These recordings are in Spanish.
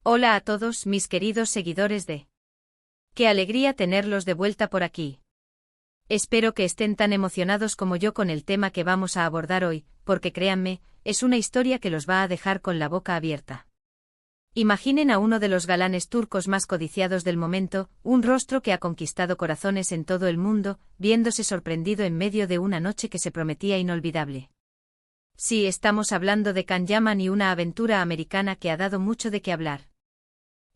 Hola a todos mis queridos seguidores de... ¡Qué alegría tenerlos de vuelta por aquí! Espero que estén tan emocionados como yo con el tema que vamos a abordar hoy, porque créanme, es una historia que los va a dejar con la boca abierta. Imaginen a uno de los galanes turcos más codiciados del momento, un rostro que ha conquistado corazones en todo el mundo, viéndose sorprendido en medio de una noche que se prometía inolvidable. Sí, estamos hablando de Can Yaman y una aventura americana que ha dado mucho de qué hablar.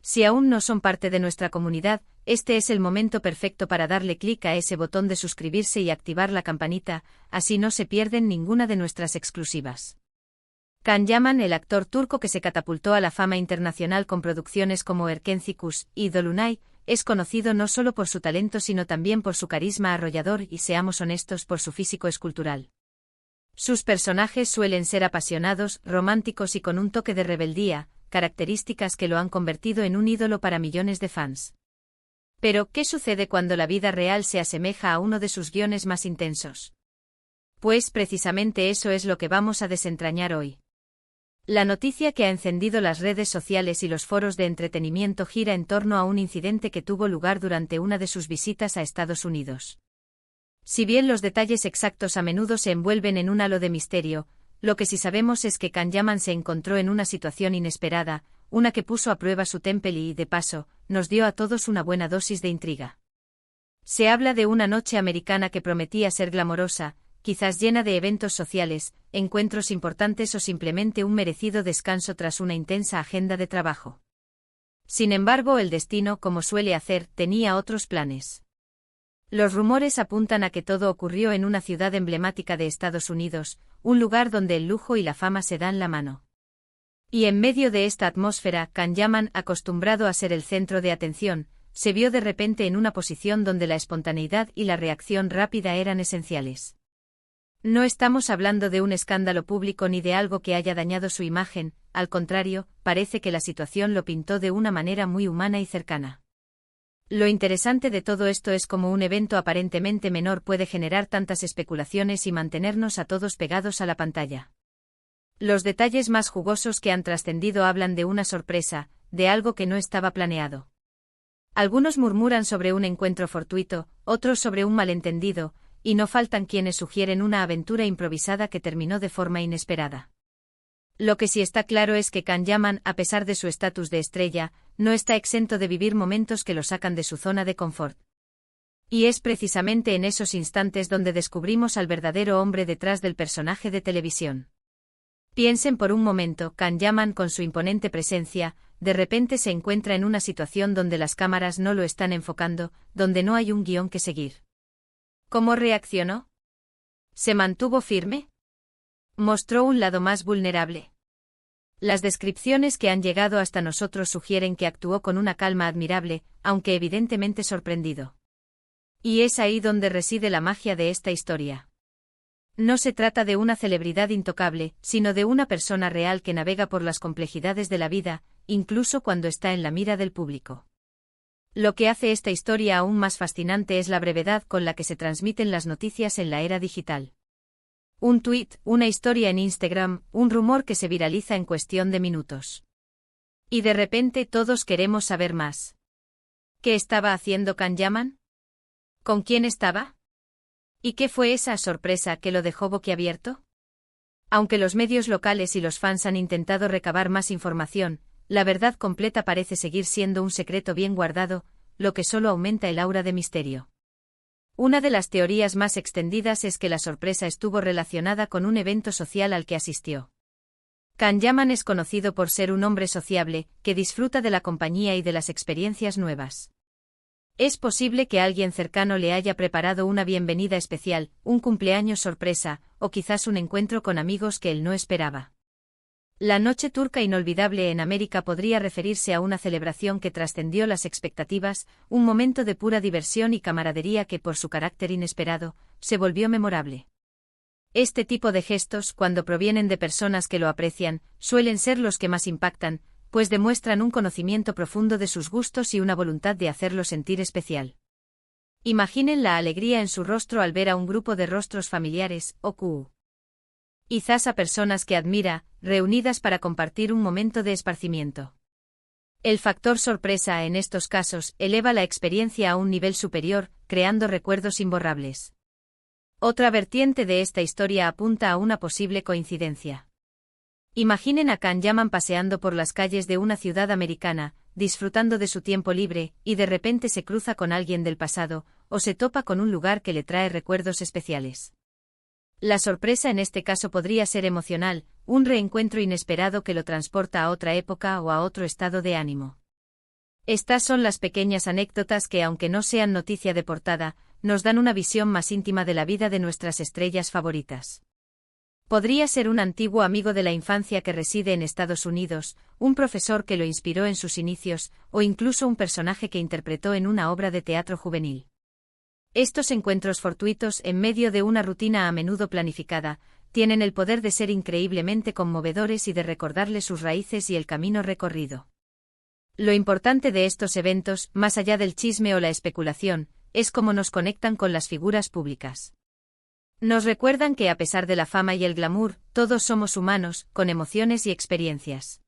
Si aún no son parte de nuestra comunidad, este es el momento perfecto para darle clic a ese botón de suscribirse y activar la campanita, así no se pierden ninguna de nuestras exclusivas. Can Yaman, el actor turco que se catapultó a la fama internacional con producciones como Erkenci y Dolunay, es conocido no solo por su talento sino también por su carisma arrollador y, seamos honestos, por su físico escultural. Sus personajes suelen ser apasionados, románticos y con un toque de rebeldía, características que lo han convertido en un ídolo para millones de fans. Pero, ¿qué sucede cuando la vida real se asemeja a uno de sus guiones más intensos? Pues precisamente eso es lo que vamos a desentrañar hoy. La noticia que ha encendido las redes sociales y los foros de entretenimiento gira en torno a un incidente que tuvo lugar durante una de sus visitas a Estados Unidos. Si bien los detalles exactos a menudo se envuelven en un halo de misterio, lo que sí sabemos es que Can Yaman se encontró en una situación inesperada, una que puso a prueba su temple y, de paso, nos dio a todos una buena dosis de intriga. Se habla de una noche americana que prometía ser glamorosa, quizás llena de eventos sociales, encuentros importantes o simplemente un merecido descanso tras una intensa agenda de trabajo. Sin embargo, el destino, como suele hacer, tenía otros planes. Los rumores apuntan a que todo ocurrió en una ciudad emblemática de Estados Unidos, un lugar donde el lujo y la fama se dan la mano. Y en medio de esta atmósfera, Can Yaman, acostumbrado a ser el centro de atención, se vio de repente en una posición donde la espontaneidad y la reacción rápida eran esenciales. No estamos hablando de un escándalo público ni de algo que haya dañado su imagen, al contrario, parece que la situación lo pintó de una manera muy humana y cercana. Lo interesante de todo esto es cómo un evento aparentemente menor puede generar tantas especulaciones y mantenernos a todos pegados a la pantalla. Los detalles más jugosos que han trascendido hablan de una sorpresa, de algo que no estaba planeado. Algunos murmuran sobre un encuentro fortuito, otros sobre un malentendido, y no faltan quienes sugieren una aventura improvisada que terminó de forma inesperada. Lo que sí está claro es que Can Yaman, a pesar de su estatus de estrella, no está exento de vivir momentos que lo sacan de su zona de confort. Y es precisamente en esos instantes donde descubrimos al verdadero hombre detrás del personaje de televisión. Piensen por un momento, Can Yaman, con su imponente presencia, de repente se encuentra en una situación donde las cámaras no lo están enfocando, donde no hay un guión que seguir. ¿Cómo reaccionó? ¿Se mantuvo firme? ¿Mostró un lado más vulnerable? Las descripciones que han llegado hasta nosotros sugieren que actuó con una calma admirable, aunque evidentemente sorprendido. Y es ahí donde reside la magia de esta historia. No se trata de una celebridad intocable, sino de una persona real que navega por las complejidades de la vida, incluso cuando está en la mira del público. Lo que hace esta historia aún más fascinante es la brevedad con la que se transmiten las noticias en la era digital. Un tuit, una historia en Instagram, un rumor que se viraliza en cuestión de minutos. Y de repente todos queremos saber más. ¿Qué estaba haciendo Can Yaman? ¿Con quién estaba? ¿Y qué fue esa sorpresa que lo dejó boquiabierto? Aunque los medios locales y los fans han intentado recabar más información, la verdad completa parece seguir siendo un secreto bien guardado, lo que solo aumenta el aura de misterio. Una de las teorías más extendidas es que la sorpresa estuvo relacionada con un evento social al que asistió. Can Yaman es conocido por ser un hombre sociable, que disfruta de la compañía y de las experiencias nuevas. Es posible que alguien cercano le haya preparado una bienvenida especial, un cumpleaños sorpresa, o quizás un encuentro con amigos que él no esperaba. La noche turca inolvidable en América podría referirse a una celebración que trascendió las expectativas, un momento de pura diversión y camaradería que, por su carácter inesperado, se volvió memorable. Este tipo de gestos, cuando provienen de personas que lo aprecian, suelen ser los que más impactan, pues demuestran un conocimiento profundo de sus gustos y una voluntad de hacerlo sentir especial. Imaginen la alegría en su rostro al ver a un grupo de rostros familiares, o quizás a personas que admira, reunidas para compartir un momento de esparcimiento. El factor sorpresa en estos casos eleva la experiencia a un nivel superior, creando recuerdos imborrables. Otra vertiente de esta historia apunta a una posible coincidencia. Imaginen a Kanyaman paseando por las calles de una ciudad americana, disfrutando de su tiempo libre, y de repente se cruza con alguien del pasado, o se topa con un lugar que le trae recuerdos especiales. La sorpresa en este caso podría ser emocional, un reencuentro inesperado que lo transporta a otra época o a otro estado de ánimo. Estas son las pequeñas anécdotas que, aunque no sean noticia de portada, nos dan una visión más íntima de la vida de nuestras estrellas favoritas. Podría ser un antiguo amigo de la infancia que reside en Estados Unidos, un profesor que lo inspiró en sus inicios, o incluso un personaje que interpretó en una obra de teatro juvenil. Estos encuentros fortuitos en medio de una rutina a menudo planificada, tienen el poder de ser increíblemente conmovedores y de recordarle sus raíces y el camino recorrido. Lo importante de estos eventos, más allá del chisme o la especulación, es cómo nos conectan con las figuras públicas. Nos recuerdan que a pesar de la fama y el glamour, todos somos humanos, con emociones y experiencias.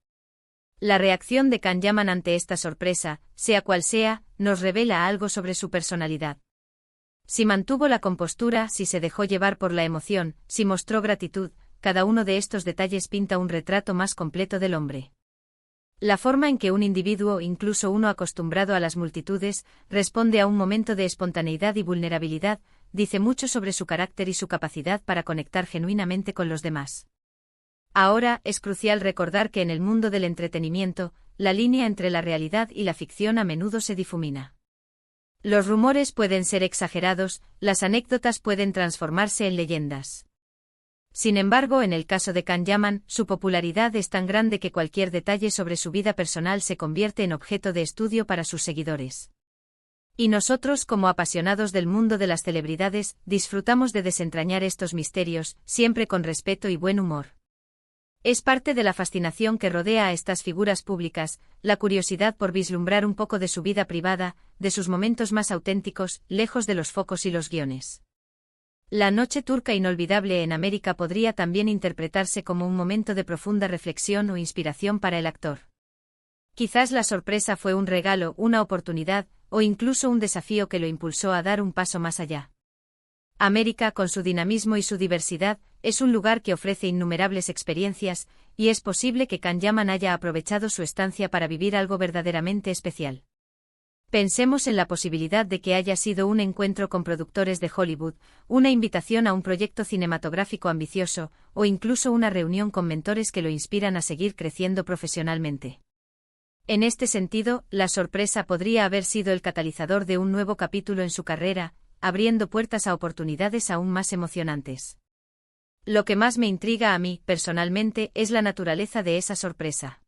La reacción de Kanyaman ante esta sorpresa, sea cual sea, nos revela algo sobre su personalidad. Si mantuvo la compostura, si se dejó llevar por la emoción, si mostró gratitud, cada uno de estos detalles pinta un retrato más completo del hombre. La forma en que un individuo, incluso uno acostumbrado a las multitudes, responde a un momento de espontaneidad y vulnerabilidad, dice mucho sobre su carácter y su capacidad para conectar genuinamente con los demás. Ahora, es crucial recordar que en el mundo del entretenimiento, la línea entre la realidad y la ficción a menudo se difumina. Los rumores pueden ser exagerados, las anécdotas pueden transformarse en leyendas. Sin embargo, en el caso de Kanyaman, su popularidad es tan grande que cualquier detalle sobre su vida personal se convierte en objeto de estudio para sus seguidores. Y nosotros, como apasionados del mundo de las celebridades, disfrutamos de desentrañar estos misterios, siempre con respeto y buen humor. Es parte de la fascinación que rodea a estas figuras públicas, la curiosidad por vislumbrar un poco de su vida privada, de sus momentos más auténticos, lejos de los focos y los guiones. La noche turca inolvidable en América podría también interpretarse como un momento de profunda reflexión o inspiración para el actor. Quizás la sorpresa fue un regalo, una oportunidad, o incluso un desafío que lo impulsó a dar un paso más allá. América, con su dinamismo y su diversidad, es un lugar que ofrece innumerables experiencias, y es posible que Kanyaman haya aprovechado su estancia para vivir algo verdaderamente especial. Pensemos en la posibilidad de que haya sido un encuentro con productores de Hollywood, una invitación a un proyecto cinematográfico ambicioso, o incluso una reunión con mentores que lo inspiran a seguir creciendo profesionalmente. En este sentido, la sorpresa podría haber sido el catalizador de un nuevo capítulo en su carrera, abriendo puertas a oportunidades aún más emocionantes. Lo que más me intriga a mí, personalmente, es la naturaleza de esa sorpresa.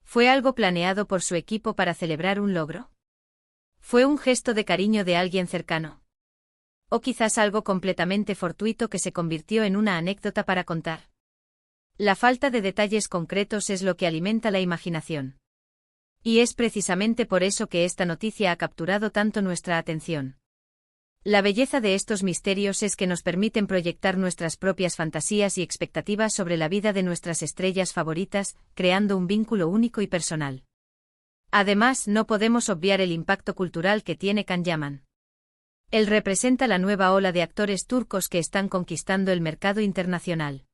¿Fue algo planeado por su equipo para celebrar un logro? ¿Fue un gesto de cariño de alguien cercano? ¿O quizás algo completamente fortuito que se convirtió en una anécdota para contar? La falta de detalles concretos es lo que alimenta la imaginación. Y es precisamente por eso que esta noticia ha capturado tanto nuestra atención. La belleza de estos misterios es que nos permiten proyectar nuestras propias fantasías y expectativas sobre la vida de nuestras estrellas favoritas, creando un vínculo único y personal. Además, no podemos obviar el impacto cultural que tiene Kanyaman. Él representa la nueva ola de actores turcos que están conquistando el mercado internacional.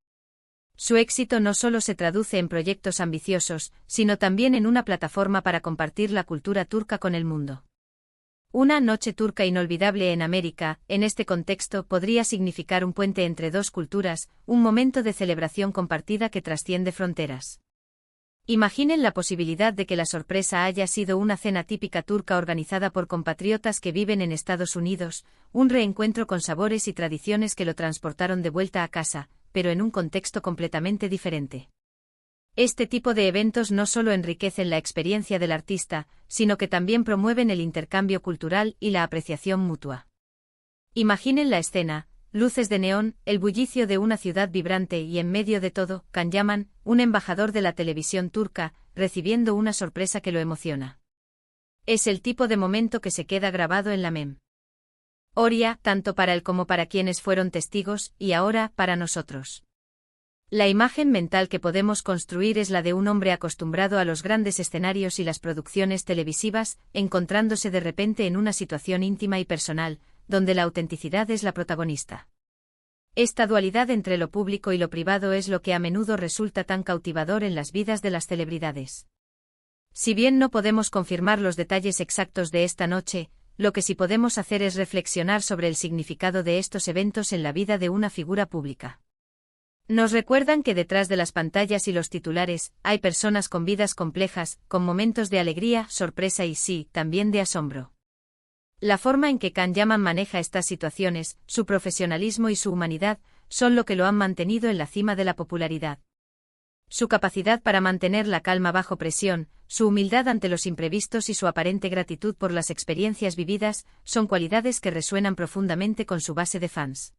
Su éxito no solo se traduce en proyectos ambiciosos, sino también en una plataforma para compartir la cultura turca con el mundo. Una noche turca inolvidable en América, en este contexto, podría significar un puente entre dos culturas, un momento de celebración compartida que trasciende fronteras. Imaginen la posibilidad de que la sorpresa haya sido una cena típica turca organizada por compatriotas que viven en Estados Unidos, un reencuentro con sabores y tradiciones que lo transportaron de vuelta a casa, pero en un contexto completamente diferente. Este tipo de eventos no solo enriquecen la experiencia del artista, sino que también promueven el intercambio cultural y la apreciación mutua. Imaginen la escena, luces de neón, el bullicio de una ciudad vibrante y en medio de todo, Kanyaman, un embajador de la televisión turca, recibiendo una sorpresa que lo emociona. Es el tipo de momento que se queda grabado en la memoria, tanto para él como para quienes fueron testigos, y ahora, para nosotros. La imagen mental que podemos construir es la de un hombre acostumbrado a los grandes escenarios y las producciones televisivas, encontrándose de repente en una situación íntima y personal, donde la autenticidad es la protagonista. Esta dualidad entre lo público y lo privado es lo que a menudo resulta tan cautivador en las vidas de las celebridades. Si bien no podemos confirmar los detalles exactos de esta noche, lo que sí podemos hacer es reflexionar sobre el significado de estos eventos en la vida de una figura pública. Nos recuerdan que detrás de las pantallas y los titulares, hay personas con vidas complejas, con momentos de alegría, sorpresa y sí, también de asombro. La forma en que Can Yaman maneja estas situaciones, su profesionalismo y su humanidad, son lo que lo han mantenido en la cima de la popularidad. Su capacidad para mantener la calma bajo presión, su humildad ante los imprevistos y su aparente gratitud por las experiencias vividas, son cualidades que resuenan profundamente con su base de fans.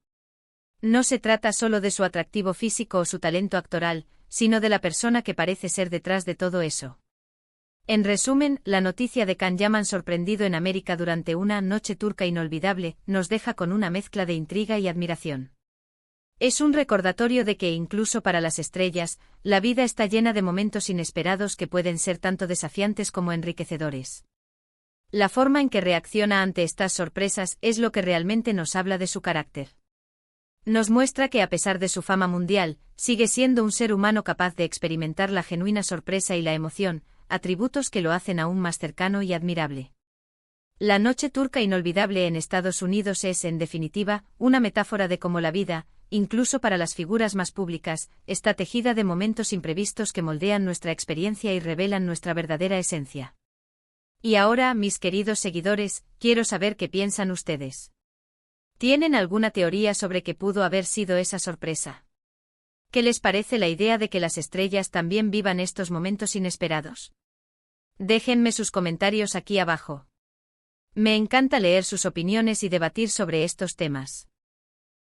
No se trata solo de su atractivo físico o su talento actoral, sino de la persona que parece ser detrás de todo eso. En resumen, la noticia de Can Yaman sorprendido en América durante una noche turca inolvidable, nos deja con una mezcla de intriga y admiración. Es un recordatorio de que incluso para las estrellas, la vida está llena de momentos inesperados que pueden ser tanto desafiantes como enriquecedores. La forma en que reacciona ante estas sorpresas es lo que realmente nos habla de su carácter. Nos muestra que a pesar de su fama mundial, sigue siendo un ser humano capaz de experimentar la genuina sorpresa y la emoción, atributos que lo hacen aún más cercano y admirable. La noche turca inolvidable en Estados Unidos es, en definitiva, una metáfora de cómo la vida, incluso para las figuras más públicas, está tejida de momentos imprevistos que moldean nuestra experiencia y revelan nuestra verdadera esencia. Y ahora, mis queridos seguidores, quiero saber qué piensan ustedes. ¿Tienen alguna teoría sobre qué pudo haber sido esa sorpresa? ¿Qué les parece la idea de que las estrellas también vivan estos momentos inesperados? Déjenme sus comentarios aquí abajo. Me encanta leer sus opiniones y debatir sobre estos temas.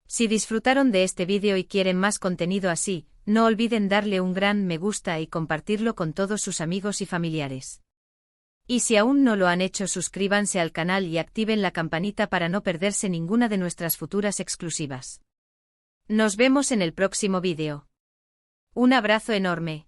Si disfrutaron de este vídeo y quieren más contenido así, no olviden darle un gran me gusta y compartirlo con todos sus amigos y familiares. Y si aún no lo han hecho, suscríbanse al canal y activen la campanita para no perderse ninguna de nuestras futuras exclusivas. Nos vemos en el próximo vídeo. Un abrazo enorme.